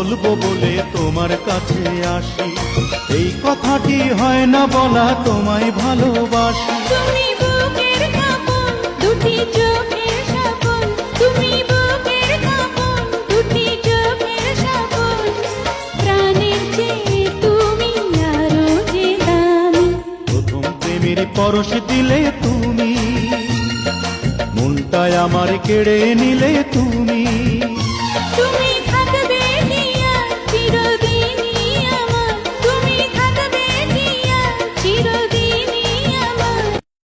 বলবো বলে তোমার কাছে আসি, এই কথাটি হয় না বলা তোমায় ভালোবাসি। তুমি বুকের কাঁপন, দুটি চোখের সাপন, তুমি বুকের কাঁপন, দুটি চোখের সাপন, প্রাণের চেয়ে তুমি আরো যে দামি। প্রথম প্রেমের পরশ দিলে তুমি, মনটায় আমার কেড়ে নিলে তুমি। তুমি